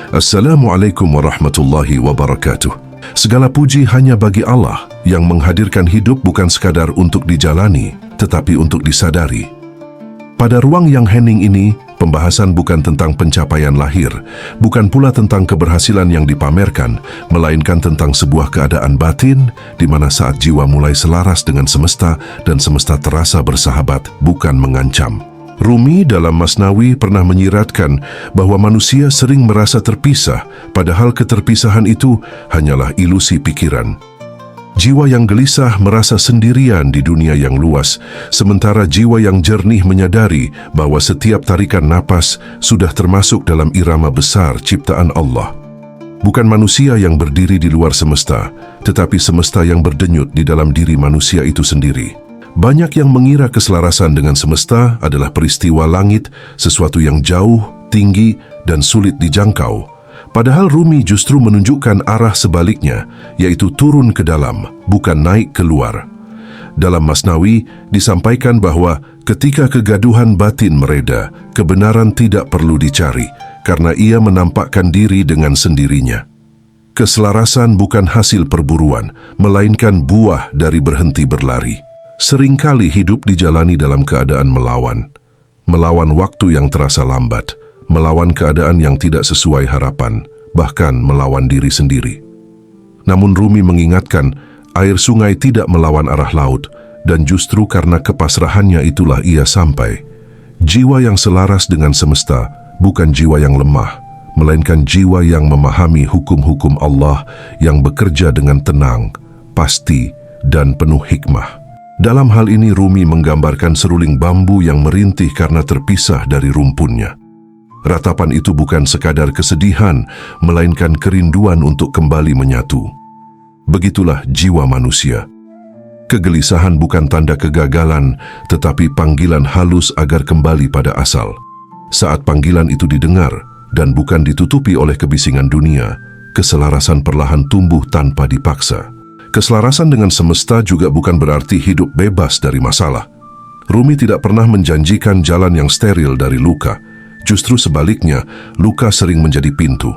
Assalamualaikum warahmatullahi wabarakatuh. Segala puji hanya bagi Allah yang menghadirkan hidup bukan sekadar untuk dijalani, tetapi untuk disadari. Pada ruang yang hening ini, pembahasan bukan tentang pencapaian lahir, bukan pula tentang keberhasilan yang dipamerkan, melainkan tentang sebuah keadaan batin di mana saat jiwa mulai selaras dengan semesta dan semesta terasa bersahabat, bukan mengancam. Rumi dalam Masnawi pernah menyiratkan bahwa manusia sering merasa terpisah, padahal keterpisahan itu hanyalah ilusi pikiran. Jiwa yang gelisah merasa sendirian di dunia yang luas, sementara jiwa yang jernih menyadari bahwa setiap tarikan napas sudah termasuk dalam irama besar ciptaan Allah. Bukan manusia yang berdiri di luar semesta, tetapi semesta yang berdenyut di dalam diri manusia itu sendiri. Banyak yang mengira keselarasan dengan semesta adalah peristiwa langit, sesuatu yang jauh, tinggi, dan sulit dijangkau. Padahal Rumi justru menunjukkan arah sebaliknya, yaitu turun ke dalam, bukan naik keluar. Dalam Masnawi disampaikan bahwa ketika kegaduhan batin mereda, kebenaran tidak perlu dicari, karena ia menampakkan diri dengan sendirinya. Keselarasan bukan hasil perburuan, melainkan buah dari berhenti berlari. Seringkali hidup dijalani dalam keadaan melawan waktu yang terasa lambat, melawan keadaan yang tidak sesuai harapan, bahkan melawan diri sendiri. Namun Rumi mengingatkan, air sungai tidak melawan arah laut, dan justru karena kepasrahannya itulah ia sampai. Jiwa yang selaras dengan semesta bukan jiwa yang lemah, melainkan jiwa yang memahami hukum-hukum Allah yang bekerja dengan tenang, pasti, dan penuh hikmah. Dalam hal ini Rumi menggambarkan seruling bambu yang merintih karena terpisah dari rumpunnya. Ratapan itu bukan sekadar kesedihan, melainkan kerinduan untuk kembali menyatu. Begitulah jiwa manusia. Kegelisahan bukan tanda kegagalan, tetapi panggilan halus agar kembali pada asal. Saat panggilan itu didengar dan bukan ditutupi oleh kebisingan dunia, keselarasan perlahan tumbuh tanpa dipaksa. Keselarasan dengan semesta juga bukan berarti hidup bebas dari masalah. Rumi tidak pernah menjanjikan jalan yang steril dari luka. Justru sebaliknya, luka sering menjadi pintu.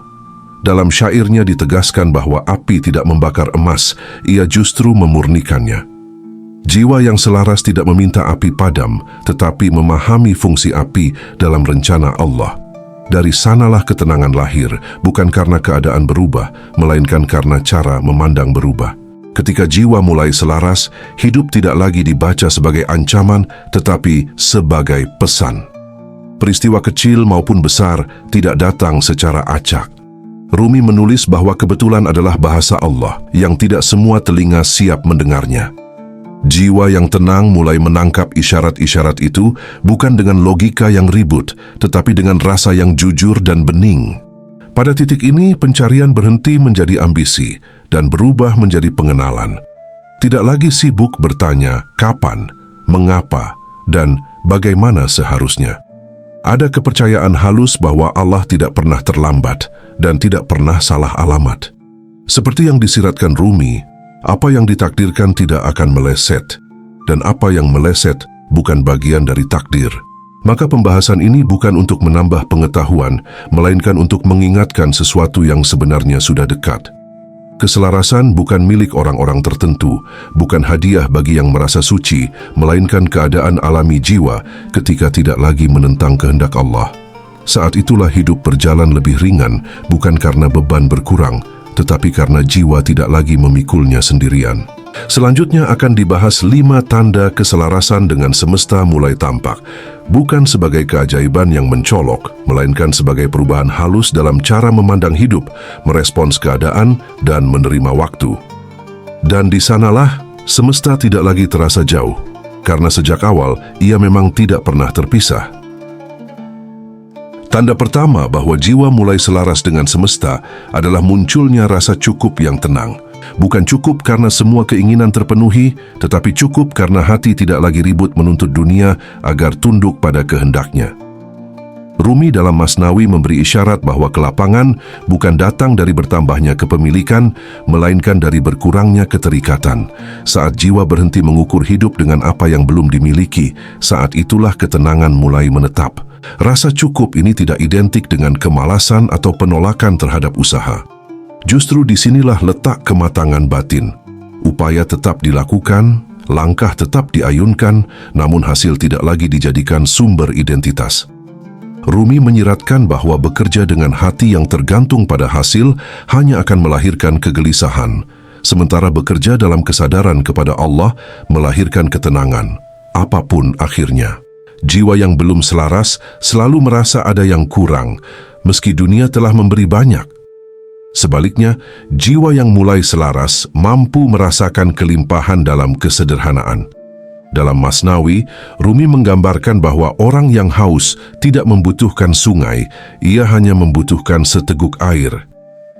Dalam syairnya ditegaskan bahwa api tidak membakar emas, ia justru memurnikannya. Jiwa yang selaras tidak meminta api padam, tetapi memahami fungsi api dalam rencana Allah. Dari sanalah ketenangan lahir, bukan karena keadaan berubah, melainkan karena cara memandang berubah. Ketika jiwa mulai selaras, hidup tidak lagi dibaca sebagai ancaman, tetapi sebagai pesan. Peristiwa kecil maupun besar tidak datang secara acak. Rumi menulis bahwa kebetulan adalah bahasa Allah yang tidak semua telinga siap mendengarnya. Jiwa yang tenang mulai menangkap isyarat-isyarat itu bukan dengan logika yang ribut, tetapi dengan rasa yang jujur dan bening. Pada titik ini, pencarian berhenti menjadi ambisi dan berubah menjadi pengenalan. Tidak lagi sibuk bertanya kapan, mengapa, dan bagaimana seharusnya. Ada kepercayaan halus bahwa Allah tidak pernah terlambat dan tidak pernah salah alamat. Seperti yang disiratkan Rumi, apa yang ditakdirkan tidak akan meleset, dan apa yang meleset bukan bagian dari takdir. Maka pembahasan ini bukan untuk menambah pengetahuan, melainkan untuk mengingatkan sesuatu yang sebenarnya sudah dekat. Keselarasan bukan milik orang-orang tertentu, bukan hadiah bagi yang merasa suci, melainkan keadaan alami jiwa ketika tidak lagi menentang kehendak Allah. Saat itulah hidup berjalan lebih ringan, bukan karena beban berkurang, tetapi karena jiwa tidak lagi memikulnya sendirian. Selanjutnya akan dibahas 5 tanda keselarasan dengan semesta mulai tampak, bukan sebagai keajaiban yang mencolok, melainkan sebagai perubahan halus dalam cara memandang hidup, merespons keadaan, dan menerima waktu. Dan di sanalah semesta tidak lagi terasa jauh, karena sejak awal ia memang tidak pernah terpisah. Tanda pertama bahwa jiwa mulai selaras dengan semesta adalah munculnya rasa cukup yang tenang. Bukan cukup karena semua keinginan terpenuhi, tetapi cukup karena hati tidak lagi ribut menuntut dunia agar tunduk pada kehendaknya. Rumi dalam Masnawi memberi isyarat bahwa kelapangan bukan datang dari bertambahnya kepemilikan, melainkan dari berkurangnya keterikatan. Saat jiwa berhenti mengukur hidup dengan apa yang belum dimiliki, saat itulah ketenangan mulai menetap. Rasa cukup ini tidak identik dengan kemalasan atau penolakan terhadap usaha. Justru disinilah letak kematangan batin. Upaya tetap dilakukan, langkah tetap diayunkan, namun hasil tidak lagi dijadikan sumber identitas. Rumi menyiratkan bahwa bekerja dengan hati yang tergantung pada hasil hanya akan melahirkan kegelisahan, sementara bekerja dalam kesadaran kepada Allah melahirkan ketenangan, apapun akhirnya. Jiwa yang belum selaras selalu merasa ada yang kurang, meski dunia telah memberi banyak. Sebaliknya, jiwa yang mulai selaras mampu merasakan kelimpahan dalam kesederhanaan. Dalam Masnawi, Rumi menggambarkan bahwa orang yang haus tidak membutuhkan sungai, ia hanya membutuhkan seteguk air.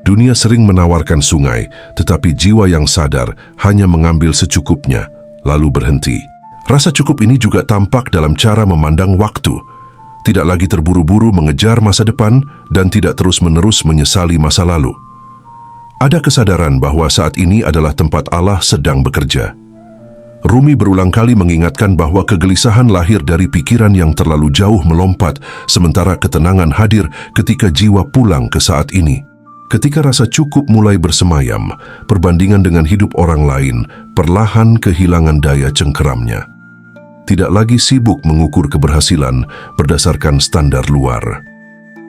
Dunia sering menawarkan sungai, tetapi jiwa yang sadar hanya mengambil secukupnya, lalu berhenti. Rasa cukup ini juga tampak dalam cara memandang waktu. Tidak lagi terburu-buru mengejar masa depan dan tidak terus-menerus menyesali masa lalu. Ada kesadaran bahwa saat ini adalah tempat Allah sedang bekerja. Rumi berulang kali mengingatkan bahwa kegelisahan lahir dari pikiran yang terlalu jauh melompat, sementara ketenangan hadir ketika jiwa pulang ke saat ini. Ketika rasa cukup mulai bersemayam, perbandingan dengan hidup orang lain perlahan kehilangan daya cengkeramnya. Tidak lagi sibuk mengukur keberhasilan berdasarkan standar luar.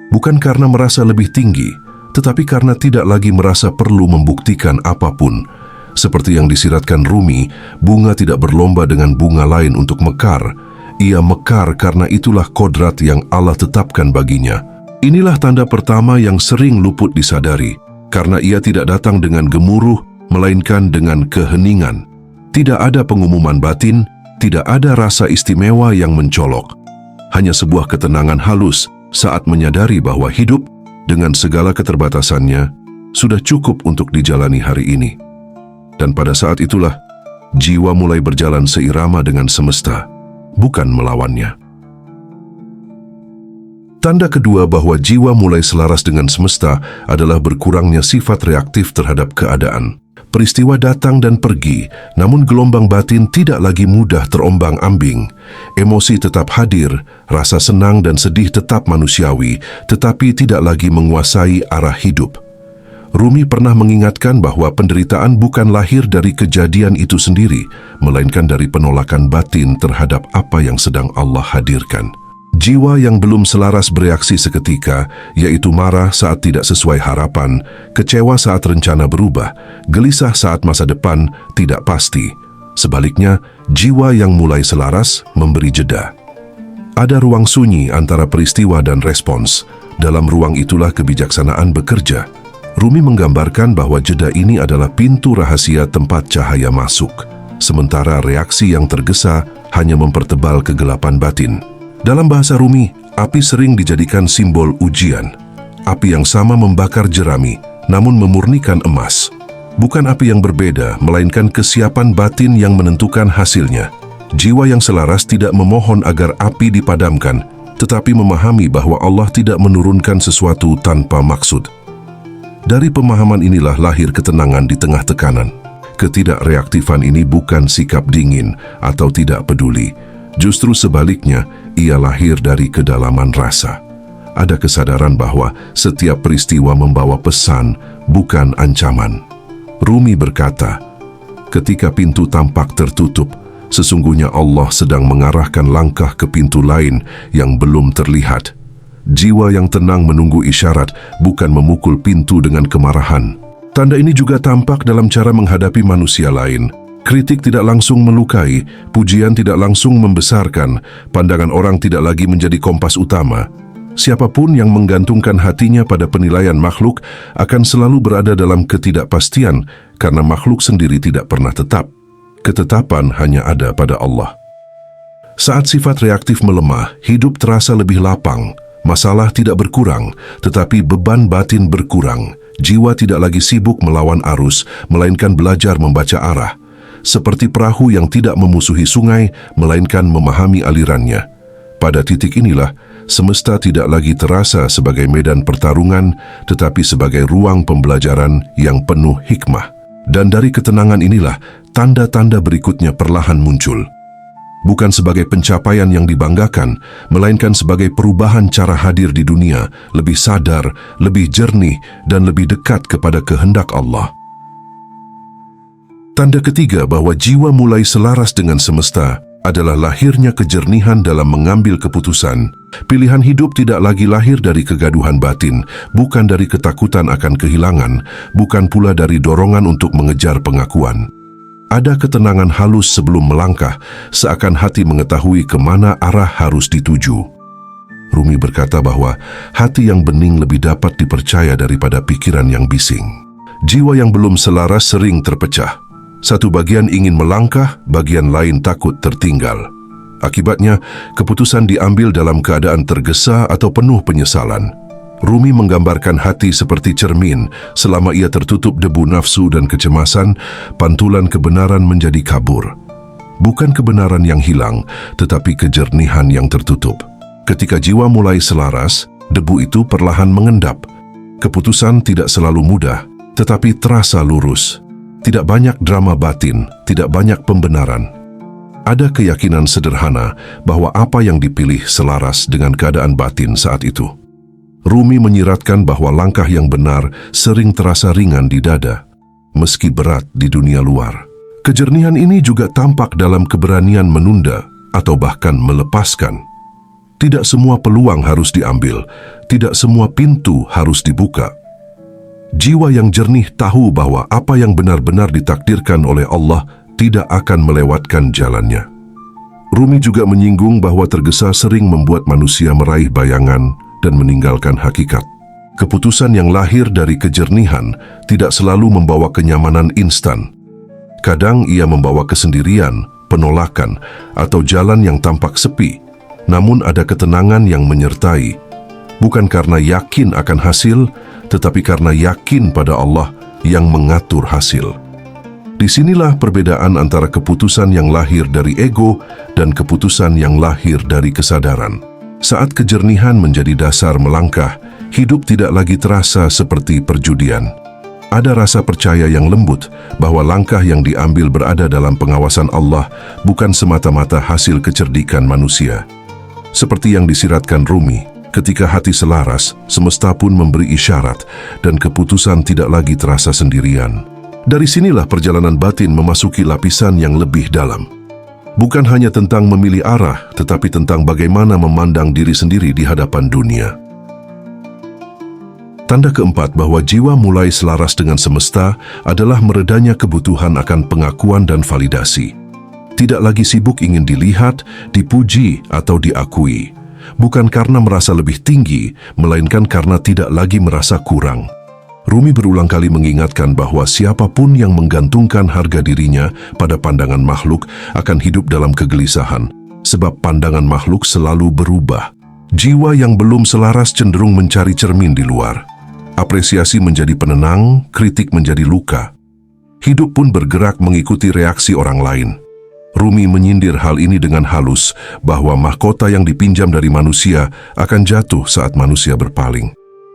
Bukan karena merasa lebih tinggi, tetapi karena tidak lagi merasa perlu membuktikan apapun. Seperti yang disiratkan Rumi, bunga tidak berlomba dengan bunga lain untuk mekar. Ia mekar karena itulah kodrat yang Allah tetapkan baginya. Inilah tanda pertama yang sering luput disadari, karena ia tidak datang dengan gemuruh, melainkan dengan keheningan. Tidak ada pengumuman batin, tidak ada rasa istimewa yang mencolok. Hanya sebuah ketenangan halus saat menyadari bahwa hidup, dengan segala keterbatasannya, sudah cukup untuk dijalani hari ini. Dan pada saat itulah, jiwa mulai berjalan seirama dengan semesta, bukan melawannya. Tanda kedua bahwa jiwa mulai selaras dengan semesta adalah berkurangnya sifat reaktif terhadap keadaan. Peristiwa datang dan pergi, namun gelombang batin tidak lagi mudah terombang-ambing. Emosi tetap hadir, rasa senang dan sedih tetap manusiawi, tetapi tidak lagi menguasai arah hidup. Rumi pernah mengingatkan bahwa penderitaan bukan lahir dari kejadian itu sendiri, melainkan dari penolakan batin terhadap apa yang sedang Allah hadirkan. Jiwa yang belum selaras bereaksi seketika, yaitu marah saat tidak sesuai harapan, kecewa saat rencana berubah, gelisah saat masa depan tidak pasti. Sebaliknya, jiwa yang mulai selaras memberi jeda. Ada ruang sunyi antara peristiwa dan respons. Dalam ruang itulah kebijaksanaan bekerja. Rumi menggambarkan bahwa jeda ini adalah pintu rahasia tempat cahaya masuk, sementara reaksi yang tergesa hanya mempertebal kegelapan batin. Dalam bahasa Rumi, api sering dijadikan simbol ujian. Api yang sama membakar jerami, namun memurnikan emas. Bukan api yang berbeda, melainkan kesiapan batin yang menentukan hasilnya. Jiwa yang selaras tidak memohon agar api dipadamkan, tetapi memahami bahwa Allah tidak menurunkan sesuatu tanpa maksud. Dari pemahaman inilah lahir ketenangan di tengah tekanan. Ketidakreaktifan ini bukan sikap dingin atau tidak peduli. Justru sebaliknya, ia lahir dari kedalaman rasa. Ada kesadaran bahwa setiap peristiwa membawa pesan, bukan ancaman. Rumi berkata, ketika pintu tampak tertutup, sesungguhnya Allah sedang mengarahkan langkah ke pintu lain yang belum terlihat. Jiwa yang tenang menunggu isyarat, bukan memukul pintu dengan kemarahan. Tanda ini juga tampak dalam cara menghadapi manusia lain. Kritik tidak langsung melukai, pujian tidak langsung membesarkan, pandangan orang tidak lagi menjadi kompas utama. Siapapun yang menggantungkan hatinya pada penilaian makhluk akan selalu berada dalam ketidakpastian, karena makhluk sendiri tidak pernah tetap. Ketetapan hanya ada pada Allah. Saat sifat reaktif melemah, hidup terasa lebih lapang. Masalah tidak berkurang, tetapi beban batin berkurang. Jiwa tidak lagi sibuk melawan arus, melainkan belajar membaca arah. Seperti perahu yang tidak memusuhi sungai, melainkan memahami alirannya. Pada titik inilah, semesta tidak lagi terasa sebagai medan pertarungan, tetapi sebagai ruang pembelajaran yang penuh hikmah. Dan dari ketenangan inilah, tanda-tanda berikutnya perlahan muncul. Bukan sebagai pencapaian yang dibanggakan, melainkan sebagai perubahan cara hadir di dunia, lebih sadar, lebih jernih, dan lebih dekat kepada kehendak Allah. Tanda ketiga bahwa jiwa mulai selaras dengan semesta adalah lahirnya kejernihan dalam mengambil keputusan. Pilihan hidup tidak lagi lahir dari kegaduhan batin, bukan dari ketakutan akan kehilangan, bukan pula dari dorongan untuk mengejar pengakuan. Ada ketenangan halus sebelum melangkah, seakan hati mengetahui kemana arah harus dituju. Rumi berkata bahwa hati yang bening lebih dapat dipercaya daripada pikiran yang bising. Jiwa yang belum selaras sering terpecah. Satu bagian ingin melangkah, bagian lain takut tertinggal. Akibatnya, keputusan diambil dalam keadaan tergesa atau penuh penyesalan. Rumi menggambarkan hati seperti cermin. Selama ia tertutup debu nafsu dan kecemasan, pantulan kebenaran menjadi kabur. Bukan kebenaran yang hilang, tetapi kejernihan yang tertutup. Ketika jiwa mulai selaras, debu itu perlahan mengendap. Keputusan tidak selalu mudah, tetapi terasa lurus. Tidak banyak drama batin, tidak banyak pembenaran. Ada keyakinan sederhana bahwa apa yang dipilih selaras dengan keadaan batin saat itu. Rumi menyiratkan bahwa langkah yang benar sering terasa ringan di dada, meski berat di dunia luar. Kejernihan ini juga tampak dalam keberanian menunda atau bahkan melepaskan. Tidak semua peluang harus diambil, tidak semua pintu harus dibuka. Jiwa yang jernih tahu bahwa apa yang benar-benar ditakdirkan oleh Allah tidak akan melewatkan jalannya. Rumi juga menyinggung bahwa tergesa sering membuat manusia meraih bayangan dan meninggalkan hakikat. Keputusan yang lahir dari kejernihan tidak selalu membawa kenyamanan instan. Kadang ia membawa kesendirian, penolakan, atau jalan yang tampak sepi. Namun ada ketenangan yang menyertai. Bukan karena yakin akan hasil, tetapi karena yakin pada Allah yang mengatur hasil. Disinilah perbedaan antara keputusan yang lahir dari ego dan keputusan yang lahir dari kesadaran. Saat kejernihan menjadi dasar melangkah, hidup tidak lagi terasa seperti perjudian. Ada rasa percaya yang lembut bahwa langkah yang diambil berada dalam pengawasan Allah, bukan semata-mata hasil kecerdikan manusia. Seperti yang disiratkan Rumi, ketika hati selaras, semesta pun memberi isyarat dan keputusan tidak lagi terasa sendirian. Dari sinilah perjalanan batin memasuki lapisan yang lebih dalam. Bukan hanya tentang memilih arah, tetapi tentang bagaimana memandang diri sendiri di hadapan dunia. Tanda keempat bahwa jiwa mulai selaras dengan semesta adalah meredanya kebutuhan akan pengakuan dan validasi. Tidak lagi sibuk ingin dilihat, dipuji, atau diakui. Bukan karena merasa lebih tinggi, melainkan karena tidak lagi merasa kurang. Rumi berulang kali mengingatkan bahwa siapapun yang menggantungkan harga dirinya pada pandangan makhluk akan hidup dalam kegelisahan, sebab pandangan makhluk selalu berubah. Jiwa yang belum selaras cenderung mencari cermin di luar. Apresiasi menjadi penenang, kritik menjadi luka. Hidup pun bergerak mengikuti reaksi orang lain. Rumi menyindir hal ini dengan halus, bahwa mahkota yang dipinjam dari manusia akan jatuh saat manusia berpaling.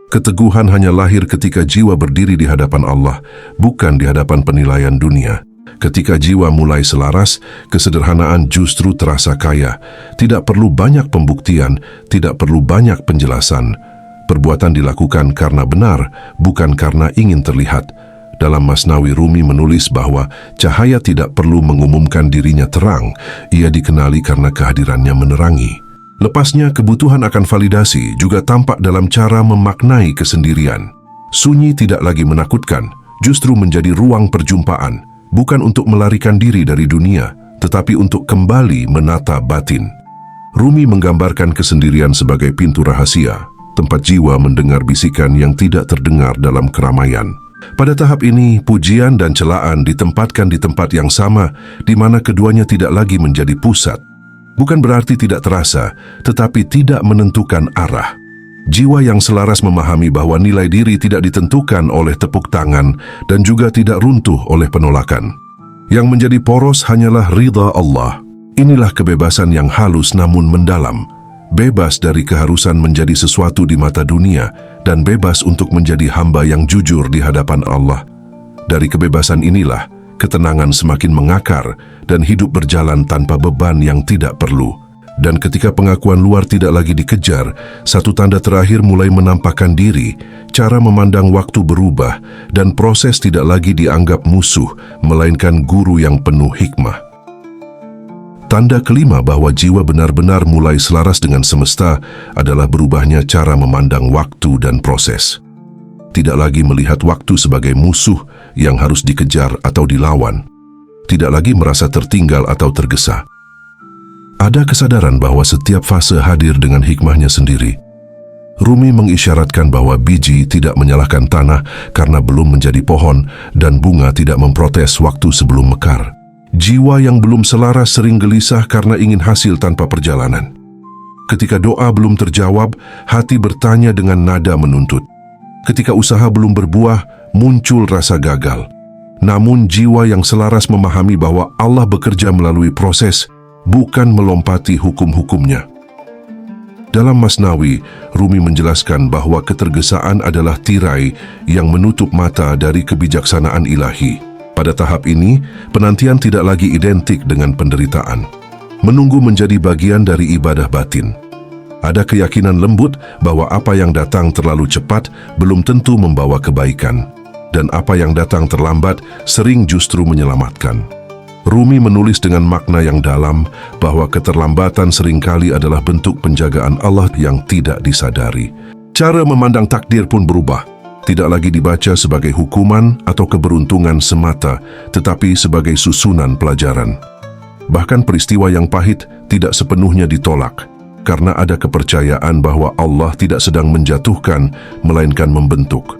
Keteguhan hanya lahir ketika jiwa berdiri di hadapan Allah, bukan di hadapan penilaian dunia. Ketika jiwa mulai selaras, kesederhanaan justru terasa kaya. Tidak perlu banyak pembuktian, tidak perlu banyak penjelasan. Perbuatan dilakukan karena benar, bukan karena ingin terlihat. Dalam Masnawi, Rumi menulis bahwa cahaya tidak perlu mengumumkan dirinya terang, ia dikenali karena kehadirannya menerangi. Lepasnya, kebutuhan akan validasi juga tampak dalam cara memaknai kesendirian. Sunyi tidak lagi menakutkan, justru menjadi ruang perjumpaan, bukan untuk melarikan diri dari dunia, tetapi untuk kembali menata batin. Rumi menggambarkan kesendirian sebagai pintu rahasia, tempat jiwa mendengar bisikan yang tidak terdengar dalam keramaian. Pada tahap ini, pujian dan celaan ditempatkan di tempat yang sama, di mana keduanya tidak lagi menjadi pusat. Bukan berarti tidak terasa, tetapi tidak menentukan arah. Jiwa yang selaras memahami bahwa nilai diri tidak ditentukan oleh tepuk tangan dan juga tidak runtuh oleh penolakan. Yang menjadi poros hanyalah ridha Allah. Inilah kebebasan yang halus namun mendalam. bebas dari keharusan menjadi sesuatu di mata dunia, dan bebas untuk menjadi hamba yang jujur di hadapan Allah. Dari kebebasan inilah, ketenangan semakin mengakar dan hidup berjalan tanpa beban yang tidak perlu. Dan ketika pengakuan luar tidak lagi dikejar, satu tanda terakhir mulai menampakkan diri, cara memandang waktu berubah, dan proses tidak lagi dianggap musuh, melainkan guru yang penuh hikmah. Tanda kelima bahwa jiwa benar-benar mulai selaras dengan semesta adalah berubahnya cara memandang waktu dan proses. Tidak lagi melihat waktu sebagai musuh yang harus dikejar atau dilawan. Tidak lagi merasa tertinggal atau tergesa. Ada kesadaran bahwa setiap fase hadir dengan hikmahnya sendiri. Rumi mengisyaratkan bahwa biji tidak menyalahkan tanah karena belum menjadi pohon, dan bunga tidak memprotes waktu sebelum mekar. Jiwa yang belum selaras sering gelisah karena ingin hasil tanpa perjalanan. Ketika doa belum terjawab, hati bertanya dengan nada menuntut. Ketika usaha belum berbuah, muncul rasa gagal. Namun jiwa yang selaras memahami bahwa Allah bekerja melalui proses, bukan melompati hukum-hukumnya. Dalam Masnawi, Rumi menjelaskan bahwa ketergesaan adalah tirai yang menutup mata dari kebijaksanaan ilahi. Pada tahap ini, penantian tidak lagi identik dengan penderitaan. Menunggu menjadi bagian dari ibadah batin. Ada keyakinan lembut bahwa apa yang datang terlalu cepat belum tentu membawa kebaikan, dan apa yang datang terlambat sering justru menyelamatkan. Rumi menulis dengan makna yang dalam bahwa keterlambatan seringkali adalah bentuk penjagaan Allah yang tidak disadari. Cara memandang takdir pun berubah. Tidak lagi dibaca sebagai hukuman atau keberuntungan semata, tetapi sebagai susunan pelajaran. Bahkan peristiwa yang pahit tidak sepenuhnya ditolak, karena ada kepercayaan bahwa Allah tidak sedang menjatuhkan, melainkan membentuk.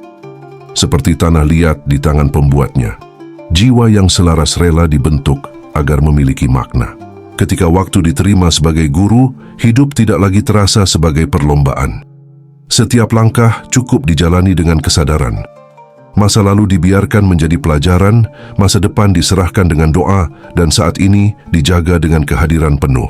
Seperti tanah liat di tangan pembuatnya, jiwa yang selaras rela dibentuk agar memiliki makna. Ketika waktu diterima sebagai guru, hidup tidak lagi terasa sebagai perlombaan. Setiap langkah cukup dijalani dengan kesadaran. Masa lalu dibiarkan menjadi pelajaran, masa depan diserahkan dengan doa, dan saat ini dijaga dengan kehadiran penuh.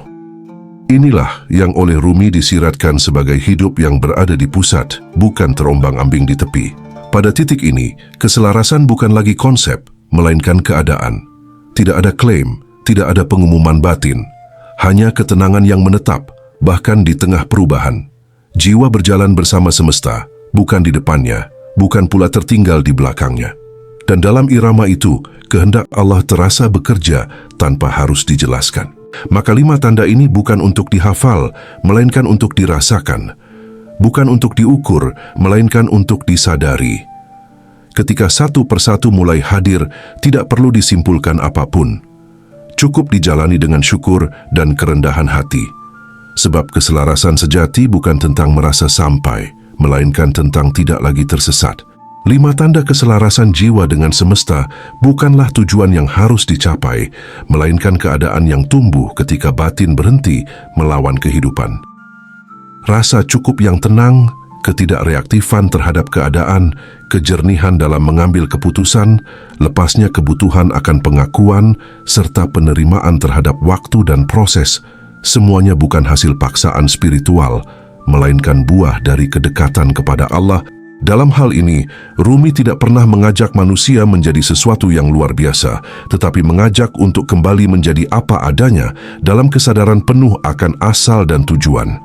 Inilah yang oleh Rumi disiratkan sebagai hidup yang berada di pusat, bukan terombang-ambing di tepi. Pada titik ini, keselarasan bukan lagi konsep, melainkan keadaan. Tidak ada klaim, tidak ada pengumuman batin, hanya ketenangan yang menetap, bahkan di tengah perubahan. Jiwa berjalan bersama semesta, bukan di depannya, bukan pula tertinggal di belakangnya. Dan dalam irama itu, kehendak Allah terasa bekerja tanpa harus dijelaskan. Maka 5 tanda ini bukan untuk dihafal, melainkan untuk dirasakan. Bukan untuk diukur, melainkan untuk disadari. Ketika satu persatu mulai hadir, tidak perlu disimpulkan apapun. Cukup dijalani dengan syukur dan kerendahan hati. Sebab keselarasan sejati bukan tentang merasa sampai, melainkan tentang tidak lagi tersesat. 5 tanda keselarasan jiwa dengan semesta bukanlah tujuan yang harus dicapai, melainkan keadaan yang tumbuh ketika batin berhenti melawan kehidupan. Rasa cukup yang tenang, ketidakreaktifan terhadap keadaan, kejernihan dalam mengambil keputusan, lepasnya kebutuhan akan pengakuan, serta penerimaan terhadap waktu dan proses, semuanya bukan hasil paksaan spiritual, melainkan buah dari kedekatan kepada Allah. Dalam hal ini, Rumi tidak pernah mengajak manusia menjadi sesuatu yang luar biasa, tetapi mengajak untuk kembali menjadi apa adanya dalam kesadaran penuh akan asal dan tujuan.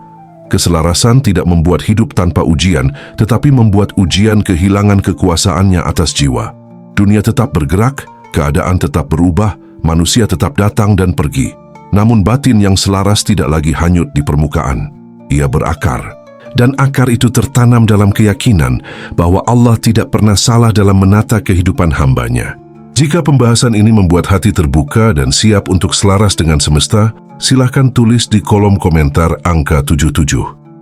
Keselarasan tidak membuat hidup tanpa ujian, tetapi membuat ujian kehilangan kekuasaannya atas jiwa. Dunia tetap bergerak, keadaan tetap berubah, manusia tetap datang dan pergi. Namun batin yang selaras tidak lagi hanyut di permukaan. Ia berakar. Dan akar itu tertanam dalam keyakinan bahwa Allah tidak pernah salah dalam menata kehidupan hambanya. Jika pembahasan ini membuat hati terbuka dan siap untuk selaras dengan semesta, silakan tulis di kolom komentar angka 77.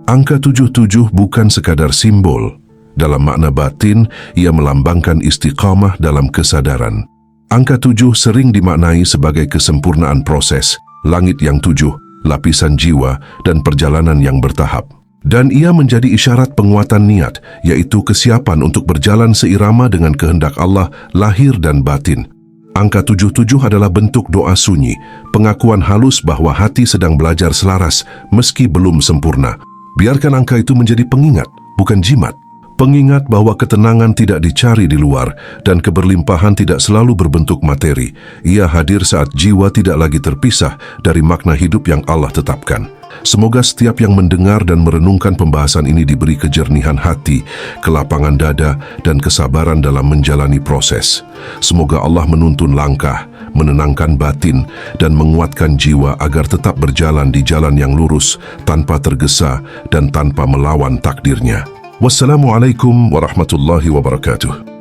Angka 77 bukan sekadar simbol. Dalam makna batin, ia melambangkan istiqamah dalam kesadaran. Angka 7 sering dimaknai sebagai kesempurnaan proses, langit yang 7, lapisan jiwa, dan perjalanan yang bertahap. Dan ia menjadi isyarat penguatan niat, yaitu kesiapan untuk berjalan seirama dengan kehendak Allah, lahir dan batin. Angka 77 adalah bentuk doa sunyi, pengakuan halus bahwa hati sedang belajar selaras meski belum sempurna. Biarkan angka itu menjadi pengingat, bukan jimat. Pengingat bahwa ketenangan tidak dicari di luar dan keberlimpahan tidak selalu berbentuk materi. Ia hadir saat jiwa tidak lagi terpisah dari makna hidup yang Allah tetapkan. Semoga setiap yang mendengar dan merenungkan pembahasan ini diberi kejernihan hati, kelapangan dada, dan kesabaran dalam menjalani proses. Semoga Allah menuntun langkah, menenangkan batin, dan menguatkan jiwa agar tetap berjalan di jalan yang lurus, tanpa tergesa dan tanpa melawan takdirnya. Wassalamualaikum warahmatullahi wabarakatuh.